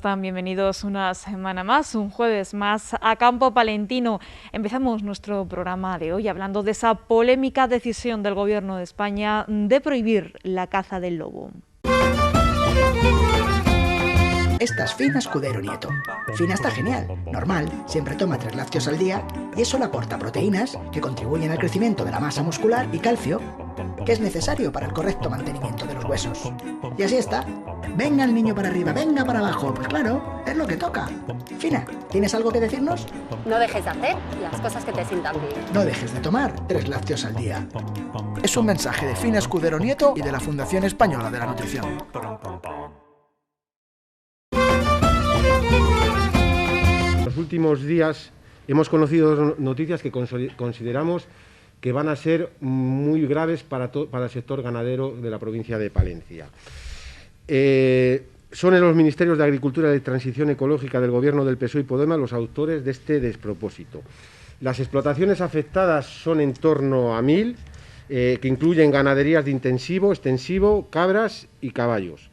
están? Bienvenidos una semana más, un jueves más a Campo Palentino. Empezamos nuestro programa de hoy hablando de esa polémica decisión del Gobierno de España de prohibir la caza del lobo. Esta es Fina Escudero Nieto. Fina está genial, normal, siempre toma 3 lácteos al día y eso le aporta proteínas que contribuyen al crecimiento de la masa muscular y calcio, que es necesario para el correcto mantenimiento de los huesos. Y así está. Venga el niño para arriba, venga para abajo. Pues claro, es lo que toca. Fina, ¿tienes algo que decirnos? No dejes de hacer las cosas que te sientan bien. No dejes de tomar 3 lácteos al día. Es un mensaje de Fina Escudero Nieto y de la Fundación Española de la Nutrición. En los últimos días hemos conocido noticias que consideramos que van a ser muy graves para el sector ganadero de la provincia de Palencia. Son en los Ministerios de Agricultura y de Transición Ecológica del Gobierno del PSOE y Podemos los autores de este despropósito. Las explotaciones afectadas son en torno a 1.000, que incluyen ganaderías de intensivo, extensivo, cabras y caballos.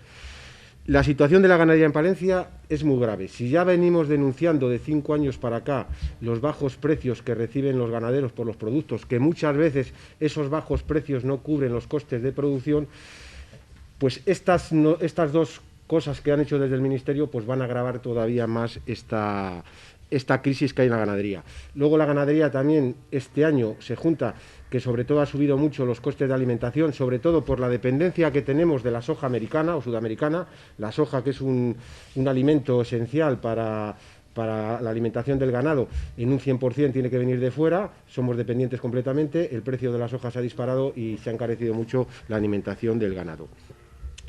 La situación de la ganadería en Palencia es muy grave. Si ya venimos denunciando de 5 años para acá los bajos precios que reciben los ganaderos por los productos, que muchas veces esos bajos precios no cubren los costes de producción, pues estas dos cosas que han hecho desde el Ministerio pues van a agravar todavía más esta crisis que hay en la ganadería. Luego la ganadería también este año se junta que sobre todo ha subido mucho los costes de alimentación, sobre todo por la dependencia que tenemos de la soja americana o sudamericana, la soja que es un alimento esencial para la alimentación del ganado, en un 100% tiene que venir de fuera, somos dependientes completamente, el precio de la soja se ha disparado y se ha encarecido mucho la alimentación del ganado.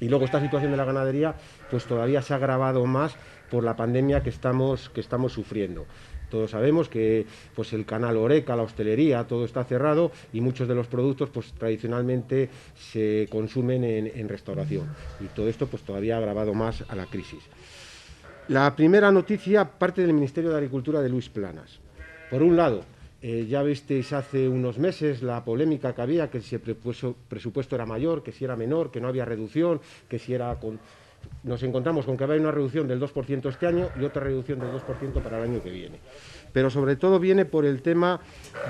Y luego esta situación de la ganadería pues todavía se ha agravado más por la pandemia que estamos sufriendo. Todos sabemos que pues el canal Horeca, la hostelería, todo está cerrado y muchos de los productos pues tradicionalmente se consumen en restauración. Y todo esto pues todavía ha agravado más a la crisis. La primera noticia parte del Ministerio de Agricultura de Luis Planas. Por un lado, ya visteis hace unos meses la polémica que había, que si el presupuesto era mayor, que si era menor, que no había reducción, que si era con... Nos encontramos con que va a haber una reducción del 2% este año y otra reducción del 2% para el año que viene. Pero sobre todo viene por el tema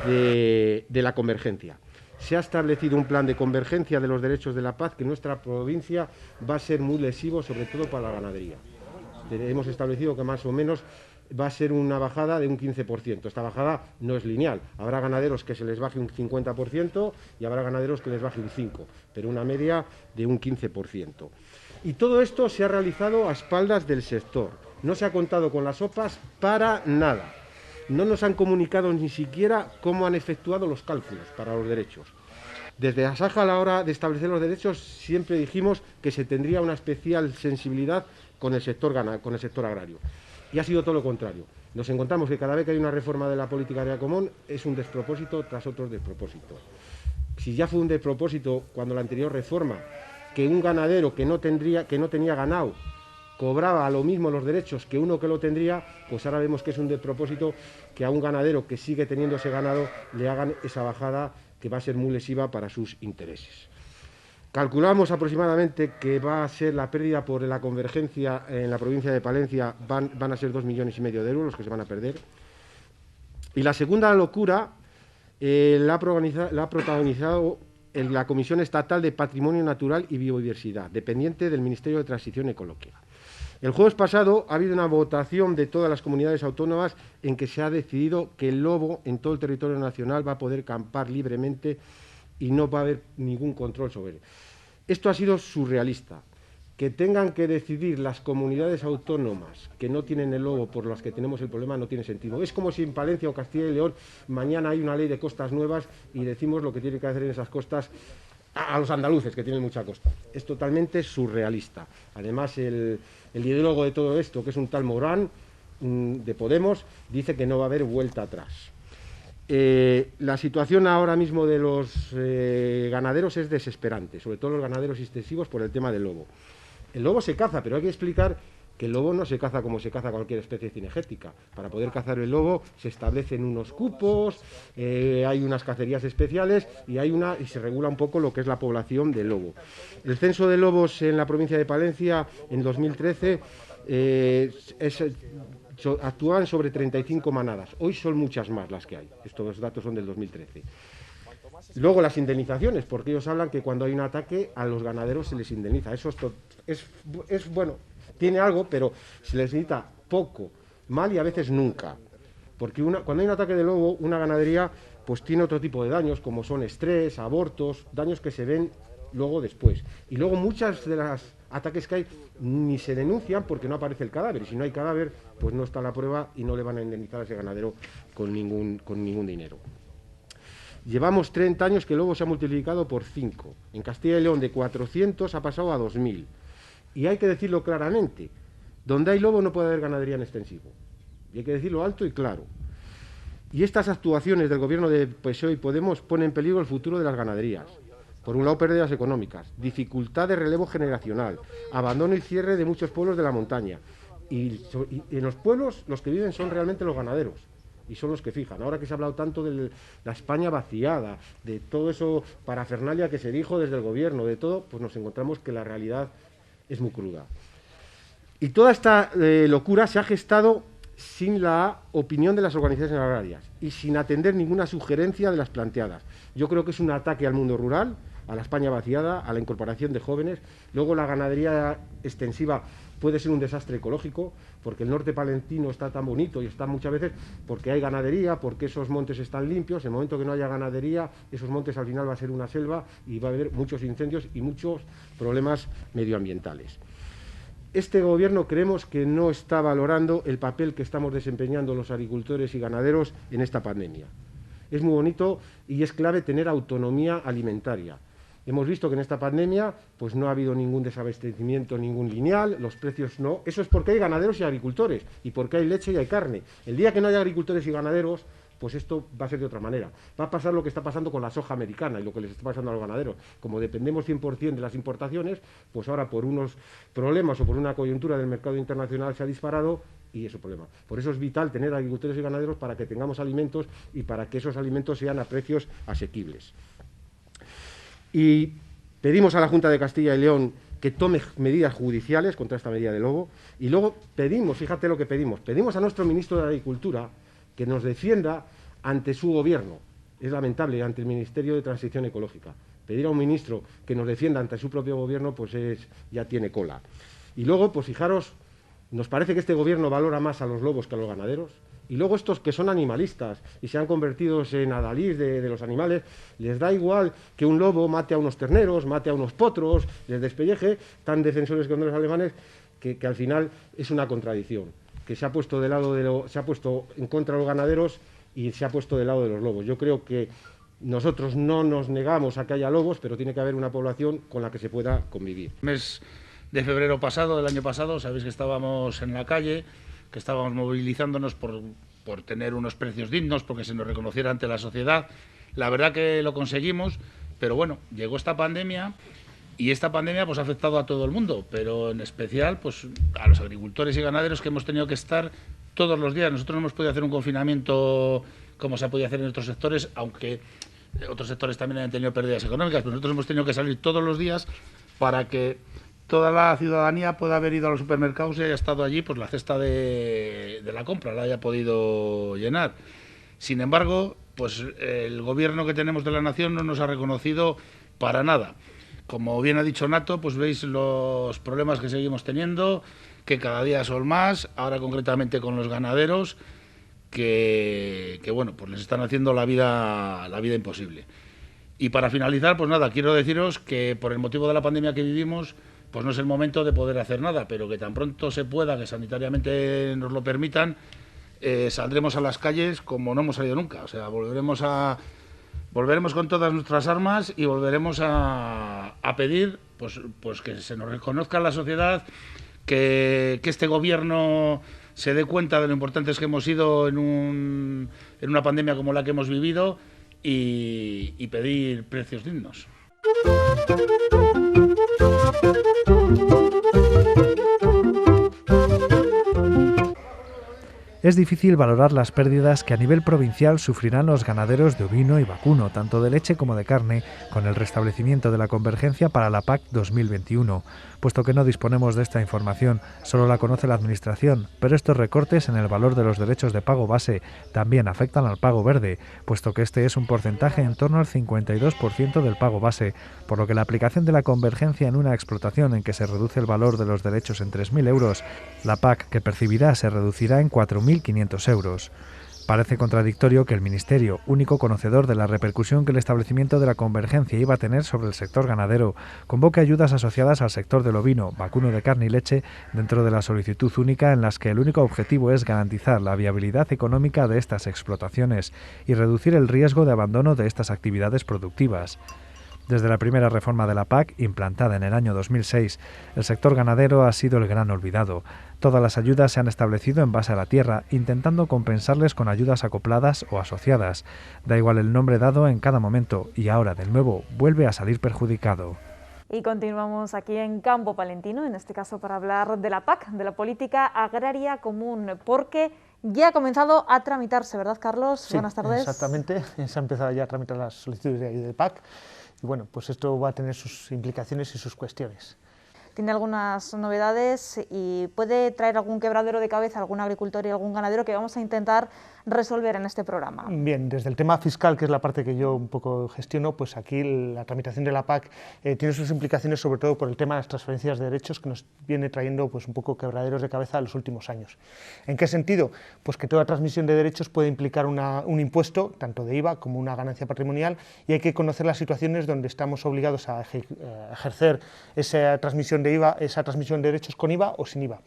de la convergencia. Se ha establecido un plan de convergencia de los derechos de la paz que en nuestra provincia va a ser muy lesivo, sobre todo para la ganadería. Hemos establecido que más o menos va a ser una bajada de un 15%. Esta bajada no es lineal. Habrá ganaderos que se les baje un 50% y habrá ganaderos que les baje un 5%, pero una media de un 15%. Y todo esto se ha realizado a espaldas del sector. No se ha contado con las OPAs para nada. No nos han comunicado ni siquiera cómo han efectuado los cálculos para los derechos. Desde Asaja, a la hora de establecer los derechos, siempre dijimos que se tendría una especial sensibilidad con el sector agrario. Y ha sido todo lo contrario. Nos encontramos que cada vez que hay una reforma de la política agraria común es un despropósito tras otro despropósito. Si ya fue un despropósito cuando la anterior reforma, que un ganadero que no tenía ganado cobraba a lo mismo los derechos que uno que lo tendría, pues ahora vemos que es un despropósito que a un ganadero que sigue teniendo ese ganado le hagan esa bajada que va a ser muy lesiva para sus intereses. Calculamos aproximadamente que va a ser la pérdida por la convergencia en la provincia de Palencia, van a ser 2,5 millones de euros los que se van a perder. Y la segunda locura la ha protagonizado la Comisión Estatal de Patrimonio Natural y Biodiversidad, dependiente del Ministerio de Transición Ecológica. El jueves pasado ha habido una votación de todas las comunidades autónomas en que se ha decidido que el lobo en todo el territorio nacional va a poder campar libremente y no va a haber ningún control sobre él. Esto ha sido surrealista. Que tengan que decidir las comunidades autónomas que no tienen el lobo por las que tenemos el problema no tiene sentido. Es como si en Palencia o Castilla y León mañana hay una ley de costas nuevas y decimos lo que tiene que hacer en esas costas a los andaluces, que tienen mucha costa. Es totalmente surrealista. Además, el ideólogo de todo esto, que es un tal Morán, de Podemos, dice que no va a haber vuelta atrás. La situación ahora mismo de los ganaderos es desesperante, sobre todo los ganaderos extensivos por el tema del lobo. El lobo se caza, pero hay que explicar que el lobo no se caza como se caza cualquier especie cinegética. Para poder cazar el lobo se establecen unos cupos, hay unas cacerías especiales y se regula un poco lo que es la población del lobo. El censo de lobos en la provincia de Palencia en 2013 actuaban sobre 35 manadas. Hoy son muchas más las que hay. Estos datos son del 2013. Luego las indemnizaciones, porque ellos hablan que cuando hay un ataque a los ganaderos se les indemniza. Eso es bueno, tiene algo, pero se les necesita poco, mal y a veces nunca. Porque cuando hay un ataque de lobo, una ganadería pues tiene otro tipo de daños, como son estrés, abortos, daños que se ven luego después. Y luego muchas de las ataques que hay ni se denuncian porque no aparece el cadáver. Y si no hay cadáver, pues no está la prueba y no le van a indemnizar a ese ganadero con ningún dinero. Llevamos 30 años que el lobo se ha multiplicado por 5. En Castilla y León de 400 ha pasado a 2.000. Y hay que decirlo claramente, donde hay lobo no puede haber ganadería en extensivo. Y hay que decirlo alto y claro. Y estas actuaciones del gobierno de PSOE y Podemos ponen en peligro el futuro de las ganaderías. Por un lado, pérdidas económicas, dificultad de relevo generacional, abandono y cierre de muchos pueblos de la montaña. Y en los pueblos los que viven son realmente los ganaderos. Y son los que fijan. Ahora que se ha hablado tanto de la España vaciada, de todo eso parafernalia que se dijo desde el gobierno, de todo, pues nos encontramos que la realidad es muy cruda. Y toda esta locura se ha gestado sin la opinión de las organizaciones agrarias y sin atender ninguna sugerencia de las planteadas. Yo creo que es un ataque al mundo rural, a la España vaciada, a la incorporación de jóvenes. Luego la ganadería extensiva puede ser un desastre ecológico, porque el norte palentino está tan bonito y está muchas veces porque hay ganadería, porque esos montes están limpios. En el momento que no haya ganadería, esos montes al final va a ser una selva y va a haber muchos incendios y muchos problemas medioambientales. Este gobierno creemos que no está valorando el papel que estamos desempeñando los agricultores y ganaderos en esta pandemia. Es muy bonito y es clave tener autonomía alimentaria. Hemos visto que en esta pandemia pues no ha habido ningún desabastecimiento, ningún lineal, los precios no. Eso es porque hay ganaderos y agricultores y porque hay leche y hay carne. El día que no haya agricultores y ganaderos, pues esto va a ser de otra manera. Va a pasar lo que está pasando con la soja americana y lo que les está pasando a los ganaderos. Como dependemos 100% de las importaciones, pues ahora por unos problemas o por una coyuntura del mercado internacional se ha disparado y es un problema. Por eso es vital tener agricultores y ganaderos para que tengamos alimentos y para que esos alimentos sean a precios asequibles. Y pedimos a la Junta de Castilla y León que tome medidas judiciales contra esta medida de lobo. Y luego pedimos, fíjate lo que pedimos a nuestro ministro de Agricultura que nos defienda ante su gobierno. Es lamentable, ante el Ministerio de Transición Ecológica. Pedir a un ministro que nos defienda ante su propio gobierno, pues ya tiene cola. Y luego, pues fijaros, nos parece que este gobierno valora más a los lobos que a los ganaderos. Y luego estos que son animalistas y se han convertido en adalís de los animales, les da igual que un lobo mate a unos terneros, mate a unos potros, les despelleje, tan defensores como los alemanes, que al final es una contradicción, que se ha puesto se ha puesto en contra de los ganaderos y se ha puesto del lado de los lobos. Yo creo que nosotros no nos negamos a que haya lobos, pero tiene que haber una población con la que se pueda convivir. Mes de febrero pasado, del año pasado, sabéis que estábamos en la calle, que estábamos movilizándonos por tener unos precios dignos, porque se nos reconociera ante la sociedad. La verdad que lo conseguimos, pero bueno, llegó esta pandemia y esta pandemia pues ha afectado a todo el mundo, pero en especial pues a los agricultores y ganaderos, que hemos tenido que estar todos los días. Nosotros no hemos podido hacer un confinamiento como se ha podido hacer en otros sectores, aunque otros sectores también han tenido pérdidas económicas, pero nosotros hemos tenido que salir todos los días para que toda la ciudadanía pueda haber ido a los supermercados y haya estado allí, pues la cesta de la compra la haya podido llenar. Sin embargo, pues el gobierno que tenemos de la nación no nos ha reconocido para nada. Como bien ha dicho Nato, pues veis los problemas que seguimos teniendo, que cada día son más, ahora concretamente con los ganaderos, que bueno, pues les están haciendo la vida imposible. Y para finalizar, pues nada, quiero deciros que por el motivo de la pandemia que vivimos, pues no es el momento de poder hacer nada, pero que tan pronto se pueda, que sanitariamente nos lo permitan, saldremos a las calles como no hemos salido nunca. O sea, volveremos con todas nuestras armas y volveremos a pedir pues que se nos reconozca en la sociedad, que este gobierno se dé cuenta de lo importantes que hemos sido en una pandemia como la que hemos vivido y pedir precios dignos. Es difícil valorar las pérdidas que a nivel provincial sufrirán los ganaderos de ovino y vacuno, tanto de leche como de carne, con el restablecimiento de la convergencia para la PAC 2021. Puesto que no disponemos de esta información, solo la conoce la Administración, pero estos recortes en el valor de los derechos de pago base también afectan al pago verde, puesto que este es un porcentaje en torno al 52% del pago base, por lo que la aplicación de la convergencia en una explotación en que se reduce el valor de los derechos en 3.000 euros, la PAC que percibirá se reducirá en 4.500 euros. Parece contradictorio que el Ministerio, único conocedor de la repercusión que el establecimiento de la convergencia iba a tener sobre el sector ganadero, convoque ayudas asociadas al sector del ovino, vacuno de carne y leche dentro de la solicitud única en las que el único objetivo es garantizar la viabilidad económica de estas explotaciones y reducir el riesgo de abandono de estas actividades productivas. Desde la primera reforma de la PAC, implantada en el año 2006, el sector ganadero ha sido el gran olvidado. Todas las ayudas se han establecido en base a la tierra, intentando compensarles con ayudas acopladas o asociadas. Da igual el nombre dado en cada momento y ahora, de nuevo, vuelve a salir perjudicado. Y continuamos aquí en Campo Palentino, en este caso para hablar de la PAC, de la Política Agraria Común, porque ya ha comenzado a tramitarse, ¿verdad, Carlos? Sí, buenas tardes. Exactamente, se ha empezado ya a tramitar las solicitudes de ayuda de PAC y bueno, pues esto va a tener sus implicaciones y sus cuestiones. Tiene algunas novedades y puede traer algún quebradero de cabeza a algún agricultor y algún ganadero que vamos a intentar resolver en este programa. Bien, desde el tema fiscal, que es la parte que yo un poco gestiono, pues aquí la tramitación de la PAC tiene sus implicaciones sobre todo por el tema de las transferencias de derechos que nos viene trayendo pues un poco quebraderos de cabeza en los últimos años. ¿En qué sentido? Pues que toda transmisión de derechos puede implicar un impuesto, tanto de IVA como una ganancia patrimonial, y hay que conocer las situaciones donde estamos obligados a ejercer esa transmisión de IVA, esa transmisión de derechos con IVA o sin IVA.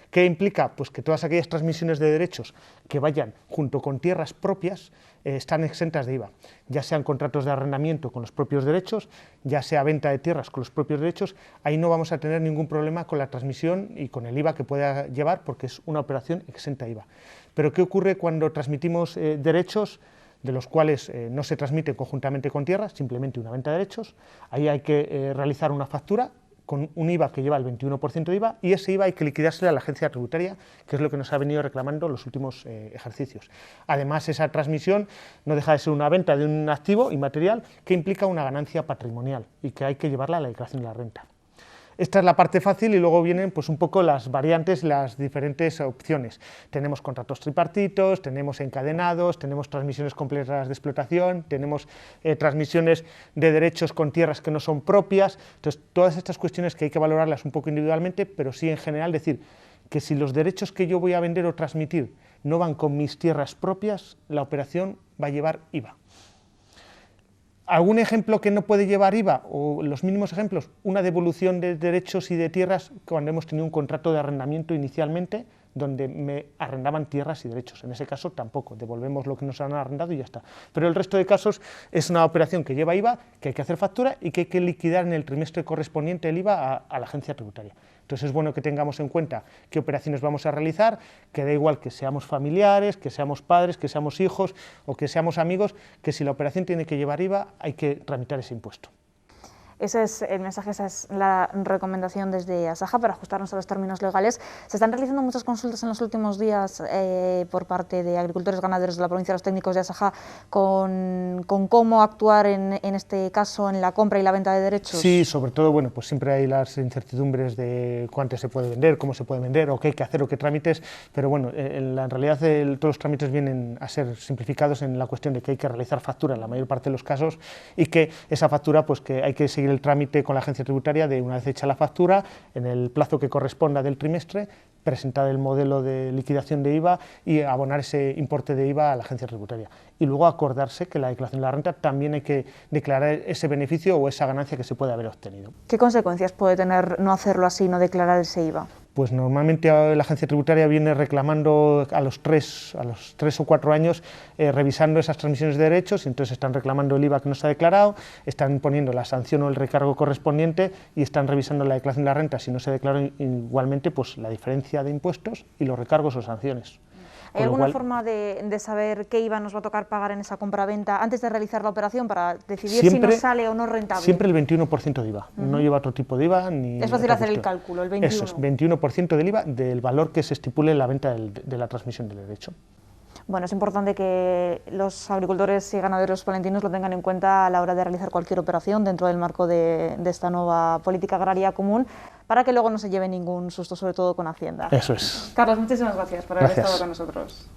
¿Qué implica? Pues que todas aquellas transmisiones de derechos que vayan junto con tierras propias están exentas de IVA, ya sean contratos de arrendamiento con los propios derechos, ya sea venta de tierras con los propios derechos, ahí no vamos a tener ningún problema con la transmisión y con el IVA que pueda llevar porque es una operación exenta de IVA. Pero ¿qué ocurre cuando transmitimos derechos de los cuales no se transmiten conjuntamente con tierras, simplemente una venta de derechos? Ahí hay que realizar una factura con un IVA que lleva el 21% de IVA, y ese IVA hay que liquidárselo a la agencia tributaria, que es lo que nos ha venido reclamando los últimos ejercicios. Además, esa transmisión no deja de ser una venta de un activo inmaterial que implica una ganancia patrimonial y que hay que llevarla a la declaración de la renta. Esta es la parte fácil y luego vienen pues un poco las variantes, las diferentes opciones. Tenemos contratos tripartitos, tenemos encadenados, tenemos transmisiones completas de explotación, tenemos transmisiones de derechos con tierras que no son propias. Entonces, todas estas cuestiones que hay que valorarlas un poco individualmente, pero sí en general decir que si los derechos que yo voy a vender o transmitir no van con mis tierras propias, la operación va a llevar IVA. ¿Algún ejemplo que no puede llevar IVA? O los mínimos ejemplos, una devolución de derechos y de tierras cuando hemos tenido un contrato de arrendamiento inicialmente, donde me arrendaban tierras y derechos. En ese caso tampoco, devolvemos lo que nos han arrendado y ya está. Pero el resto de casos es una operación que lleva IVA, que hay que hacer factura y que hay que liquidar en el trimestre correspondiente el IVA a la agencia tributaria. Entonces es bueno que tengamos en cuenta qué operaciones vamos a realizar, que da igual que seamos familiares, que seamos padres, que seamos hijos o que seamos amigos, que si la operación tiene que llevar IVA hay que tramitar ese impuesto. Ese es el mensaje, esa es la recomendación desde Asaja para ajustarnos a los términos legales. Se están realizando muchas consultas en los últimos días por parte de agricultores ganaderos de la provincia, los técnicos de Asaja, con cómo actuar en este caso en la compra y la venta de derechos. Sí, sobre todo, bueno, pues siempre hay las incertidumbres de cuánto se puede vender, cómo se puede vender, o qué hay que hacer o qué trámites, pero bueno, en realidad todos los trámites vienen a ser simplificados en la cuestión de que hay que realizar factura en la mayor parte de los casos y que esa factura, pues que hay que seguir el trámite con la agencia tributaria de, una vez hecha la factura, en el plazo que corresponda del trimestre, presentar el modelo de liquidación de IVA y abonar ese importe de IVA a la agencia tributaria. Y luego acordarse que la declaración de la renta también hay que declarar ese beneficio o esa ganancia que se puede haber obtenido. ¿Qué consecuencias puede tener no hacerlo así, no declarar ese IVA? Pues normalmente la agencia tributaria viene reclamando a los 3 o 4 años, revisando esas transmisiones de derechos, y entonces están reclamando el IVA que no se ha declarado, están poniendo la sanción o el recargo correspondiente y están revisando la declaración de la renta, si no se declaró igualmente, pues la diferencia de impuestos y los recargos o sanciones. ¿Hay alguna forma de saber qué IVA nos va a tocar pagar en esa compraventa antes de realizar la operación para decidir siempre, si nos sale o no rentable? Siempre el 21% de IVA, no lleva otro tipo de IVA. Ni es fácil hacer el cálculo, el 21%. Eso es, 21% del IVA del valor que se estipule en la venta de la transmisión del derecho. Bueno, es importante que los agricultores y ganaderos palentinos lo tengan en cuenta a la hora de realizar cualquier operación dentro del marco de esta nueva política agraria común, para que luego no se lleve ningún susto, sobre todo con Hacienda. Eso es. Carlos, muchísimas gracias por haber estado con nosotros.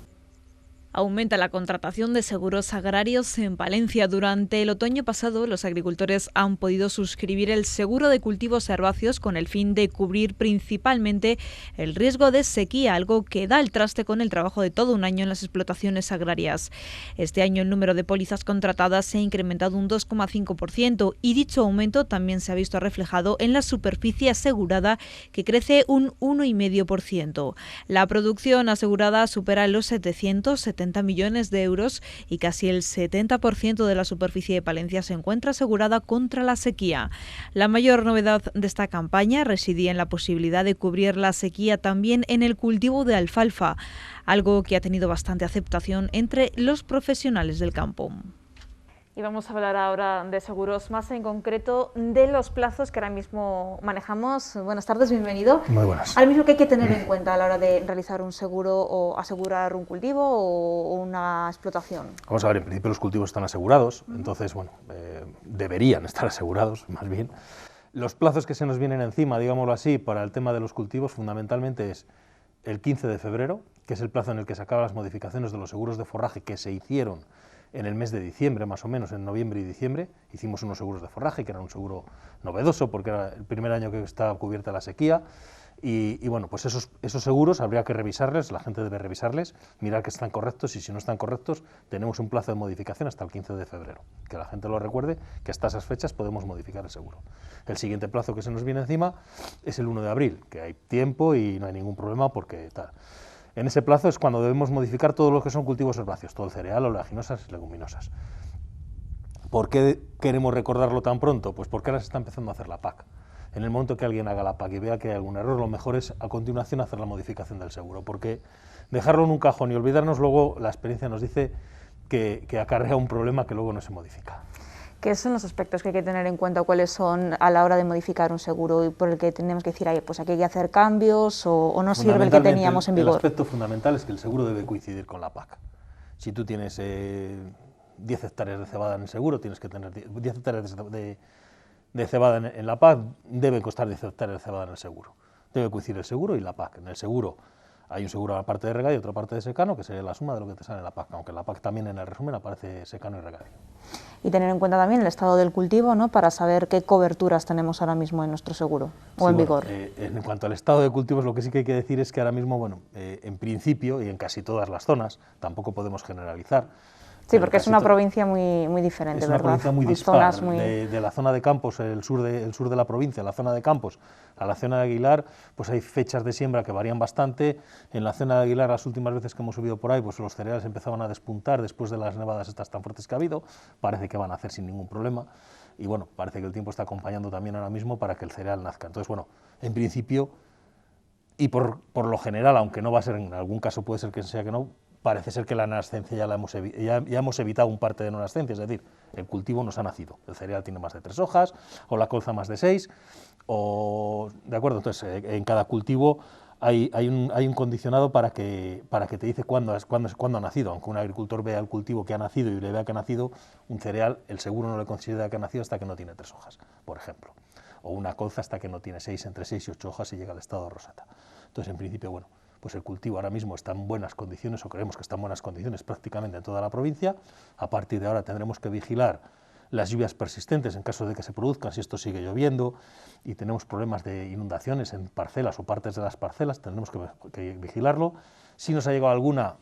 Aumenta la contratación de seguros agrarios en Palencia. Durante el otoño pasado, los agricultores han podido suscribir el seguro de cultivos herbáceos con el fin de cubrir principalmente el riesgo de sequía, algo que da el traste con el trabajo de todo un año en las explotaciones agrarias. Este año el número de pólizas contratadas se ha incrementado un 2,5% y dicho aumento también se ha visto reflejado en la superficie asegurada, que crece un 1,5%. La producción asegurada supera los 770 millones de euros y casi el 70% de la superficie de Palencia se encuentra asegurada contra la sequía. La mayor novedad de esta campaña residía en la posibilidad de cubrir la sequía también en el cultivo de alfalfa, algo que ha tenido bastante aceptación entre los profesionales del campo. Y vamos a hablar ahora de seguros, más en concreto de los plazos que ahora mismo manejamos. Buenas tardes, bienvenido. Muy buenas. Ahora mismo, ¿qué hay que tener en cuenta a la hora de realizar un seguro o asegurar un cultivo o una explotación? Vamos a ver, en principio los cultivos están asegurados, entonces, bueno, deberían estar asegurados, más bien. Los plazos que se nos vienen encima, digámoslo así, para el tema de los cultivos, fundamentalmente es el 15 de febrero, que es el plazo en el que se acaban las modificaciones de los seguros de forraje que se hicieron en el mes de diciembre, más o menos, en noviembre y diciembre. Hicimos unos seguros de forraje, que era un seguro novedoso, porque era el primer año que estaba cubierta la sequía, y bueno, pues esos seguros habría que revisarles, la gente debe revisarles, mirar que están correctos, y si no están correctos, tenemos un plazo de modificación hasta el 15 de febrero. Que la gente lo recuerde, que hasta esas fechas podemos modificar el seguro. El siguiente plazo que se nos viene encima es el 1 de abril, que hay tiempo y no hay ningún problema porque tal. En ese plazo es cuando debemos modificar todo lo que son cultivos herbáceos, todo el cereal, oleaginosas y leguminosas. ¿Por qué queremos recordarlo tan pronto? Pues porque ahora se está empezando a hacer la PAC. En el momento que alguien haga la PAC y vea que hay algún error, lo mejor es a continuación hacer la modificación del seguro, porque dejarlo en un cajón y olvidarnos luego, la experiencia nos dice que acarrea un problema que luego no se modifica. ¿Qué son los aspectos que hay que tener en cuenta, cuáles son a la hora de modificar un seguro y por el que tenemos que decir, pues aquí hay que hacer cambios o no sirve el que teníamos en vigor? El aspecto fundamental es que el seguro debe coincidir con la PAC. Si tú tienes 10 hectáreas de cebada en el seguro, tienes que tener 10 hectáreas de cebada en la PAC, debe costar 10 hectáreas de cebada en el seguro. Debe coincidir el seguro y la PAC. En el seguro hay un seguro a la parte de regadío y otra parte de secano, que sería la suma de lo que te sale en la PAC, aunque en la PAC también en el resumen aparece secano y regadío. Y tener en cuenta también el estado del cultivo, ¿no?, para saber qué coberturas tenemos ahora mismo en nuestro seguro o en vigor. En cuanto al estado de cultivos, lo que sí que hay que decir es que ahora mismo, bueno, en principio y en casi todas las zonas, tampoco podemos generalizar. Sí, porque es una provincia muy diferente, ¿verdad? Es una provincia muy dispar, de la zona de Campos, el sur de la provincia, la zona de Campos a la zona de Aguilar, pues hay fechas de siembra que varían bastante. En la zona de Aguilar, las últimas veces que hemos subido por ahí, pues los cereales empezaban a despuntar después de las nevadas estas tan fuertes que ha habido, parece que van a hacer sin ningún problema, y bueno, parece que el tiempo está acompañando también ahora mismo para que el cereal nazca. Entonces, bueno, en principio, y por lo general, aunque no va a ser, en algún caso puede ser que sea que no, parece ser que la nascencia ya hemos evitado un parte de no nascencia, es decir, el cultivo nos ha nacido, el cereal tiene más de 3 hojas, o la colza más de 6, ¿de acuerdo? Entonces, en cada cultivo hay un condicionado para que te dice cuándo ha nacido, aunque un agricultor vea el cultivo que ha nacido y le vea que ha nacido un cereal, el seguro no le considera que ha nacido hasta que no tiene 3 hojas, por ejemplo, o una colza hasta que no tiene entre 6 y 8 hojas y llega al estado de roseta. Entonces, en principio, bueno, pues el cultivo ahora mismo está en buenas condiciones, o creemos que está en buenas condiciones prácticamente en toda la provincia. A partir de ahora tendremos que vigilar las lluvias persistentes en caso de que se produzcan, si esto sigue lloviendo y tenemos problemas de inundaciones en parcelas o partes de las parcelas, tendremos que vigilarlo. Si nos ha llegado alguna,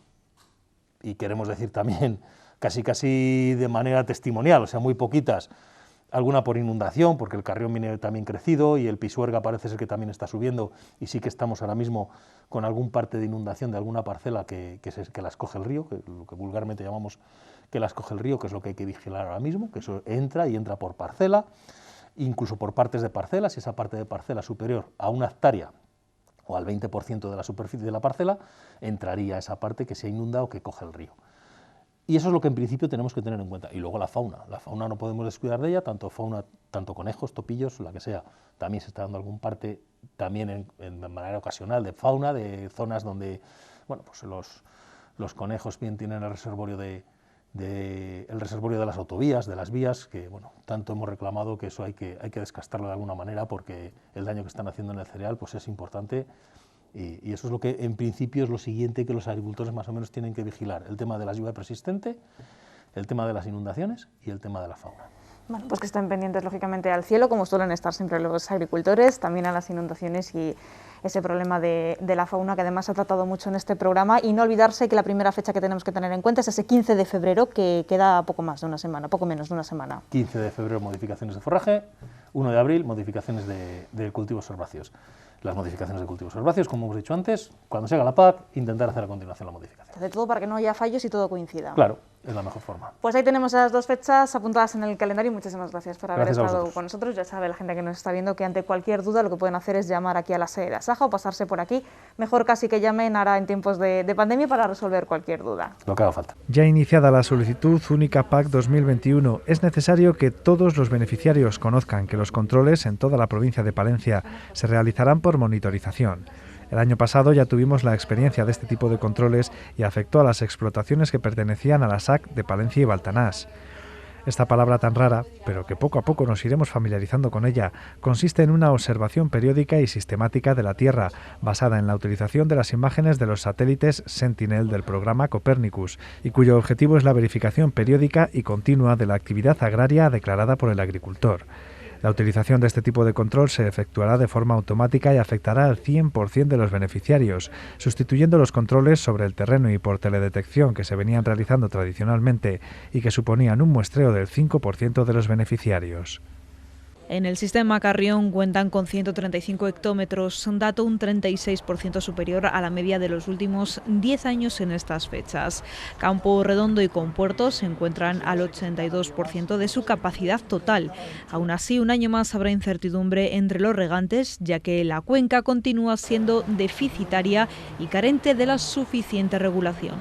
y queremos decir también casi de manera testimonial, o sea, muy poquitas, alguna por inundación, porque el Carrión viene también crecido y el Pisuerga parece ser que también está subiendo, y sí que estamos ahora mismo con algún parte de inundación de alguna parcela que las coge el río, que lo que vulgarmente llamamos que las coge el río, que es lo que hay que vigilar ahora mismo, que eso entra por parcela, incluso por partes de parcela. Si esa parte de parcela superior a 1 hectárea o al 20% de la superficie de la parcela, entraría esa parte que se inunda o que coge el río. Y eso es lo que en principio tenemos que tener en cuenta. Y luego la fauna no podemos descuidar de ella, tanto conejos, topillos, la que sea. También se está dando algún parte, también en manera ocasional, de fauna, de zonas donde, bueno, pues los conejos bien tienen el reservorio de las autovías, de las vías, que bueno, tanto hemos reclamado que eso hay que descastarlo de alguna manera, porque el daño que están haciendo en el cereal pues es importante. Y eso es lo que, en principio, es lo siguiente que los agricultores más o menos tienen que vigilar: el tema de la lluvia persistente, el tema de las inundaciones y el tema de la fauna. Bueno, pues que estén pendientes, lógicamente, al cielo, como suelen estar siempre los agricultores, también a las inundaciones y ese problema de la fauna, que además se ha tratado mucho en este programa, y no olvidarse que la primera fecha que tenemos que tener en cuenta es ese 15 de febrero, que queda poco más de una semana, poco menos de una semana. 15 de febrero, modificaciones de forraje; 1 de abril, modificaciones de cultivos herbáceos. Las modificaciones de cultivos herbáceos, como hemos dicho antes, cuando se haga la PAC, intentar hacer a continuación la modificación. De todo para que no haya fallos y todo coincida. Claro, es la mejor forma. Pues ahí tenemos las dos fechas apuntadas en el calendario. Muchísimas gracias por haber estado con nosotros. Ya sabe la gente que nos está viendo que ante cualquier duda lo que pueden hacer es llamar aquí a la sede de Asaja o pasarse por aquí. Mejor casi que llamen ahora en tiempos de pandemia para resolver cualquier duda. Lo que haga falta. Ya iniciada la solicitud única PAC 2021, es necesario que todos los beneficiarios conozcan que los controles en toda la provincia de Palencia se realizarán por monitorización. El año pasado ya tuvimos la experiencia de este tipo de controles y afectó a las explotaciones que pertenecían a la SAC de Palencia y Baltanás. Esta palabra tan rara, pero que poco a poco nos iremos familiarizando con ella, consiste en una observación periódica y sistemática de la Tierra, basada en la utilización de las imágenes de los satélites Sentinel del programa Copernicus, y cuyo objetivo es la verificación periódica y continua de la actividad agraria declarada por el agricultor. La utilización de este tipo de control se efectuará de forma automática y afectará al 100% de los beneficiarios, sustituyendo los controles sobre el terreno y por teledetección que se venían realizando tradicionalmente y que suponían un muestreo del 5% de los beneficiarios. En el sistema Carrión cuentan con 135 hectómetros, un dato un 36% superior a la media de los últimos 10 años en estas fechas. Campo Redondo y Compuerto se encuentran al 82% de su capacidad total. Aún así, un año más habrá incertidumbre entre los regantes, ya que la cuenca continúa siendo deficitaria y carente de la suficiente regulación.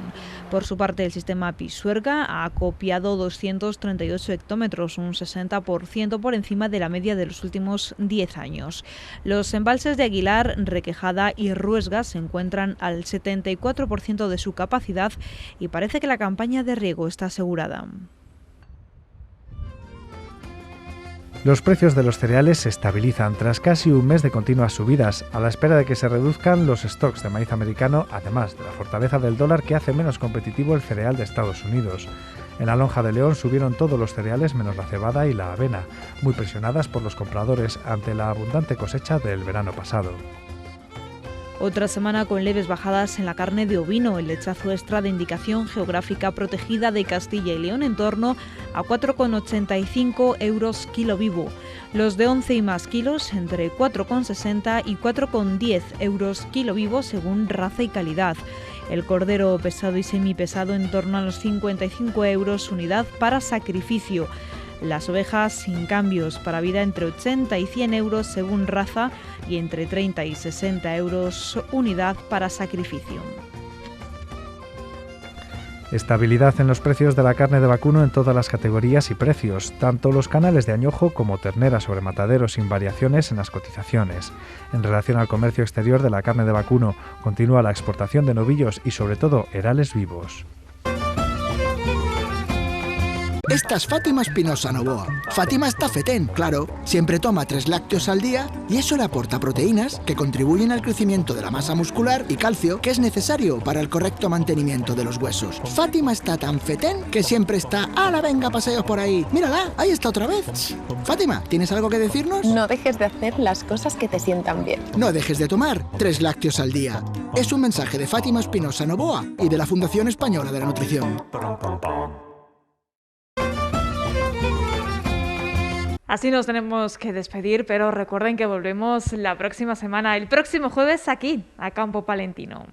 Por su parte, el sistema Pisuerga ha copiado 238 hectómetros, un 60% por encima de la media de los últimos 10 años. Los embalses de Aguilar, Requejada y Ruesga se encuentran al 74% de su capacidad y parece que la campaña de riego está asegurada. Los precios de los cereales se estabilizan tras casi un mes de continuas subidas, a la espera de que se reduzcan los stocks de maíz americano, además de la fortaleza del dólar que hace menos competitivo el cereal de Estados Unidos. En la lonja de León subieron todos los cereales menos la cebada y la avena, muy presionadas por los compradores ante la abundante cosecha del verano pasado. Otra semana con leves bajadas en la carne de ovino, el lechazo extra de indicación geográfica protegida de Castilla y León en torno a 4,85 euros kilo vivo. Los de 11 y más kilos entre 4,60 y 4,10 euros kilo vivo según raza y calidad. El cordero pesado y semipesado en torno a los 55 euros unidad para sacrificio. Las ovejas sin cambios para vida entre 80 y 100 euros según raza y entre 30 y 60 euros unidad para sacrificio. Estabilidad en los precios de la carne de vacuno en todas las categorías y precios, tanto los canales de añojo como ternera sobre matadero sin variaciones en las cotizaciones. En relación al comercio exterior de la carne de vacuno, continúa la exportación de novillos y sobre todo herales vivos. Esta es Fátima Espinosa Novoa. Fátima está fetén, claro. Siempre toma 3 lácteos al día y eso le aporta proteínas que contribuyen al crecimiento de la masa muscular y calcio que es necesario para el correcto mantenimiento de los huesos. Fátima está tan fetén que siempre está a la venga paseos por ahí. Mírala, ahí está otra vez. Fátima, ¿tienes algo que decirnos? No dejes de hacer las cosas que te sientan bien. No dejes de tomar 3 lácteos al día. Es un mensaje de Fátima Espinosa Novoa y de la Fundación Española de la Nutrición. Así nos tenemos que despedir, pero recuerden que volvemos la próxima semana, el próximo jueves aquí, a Campo Palentino.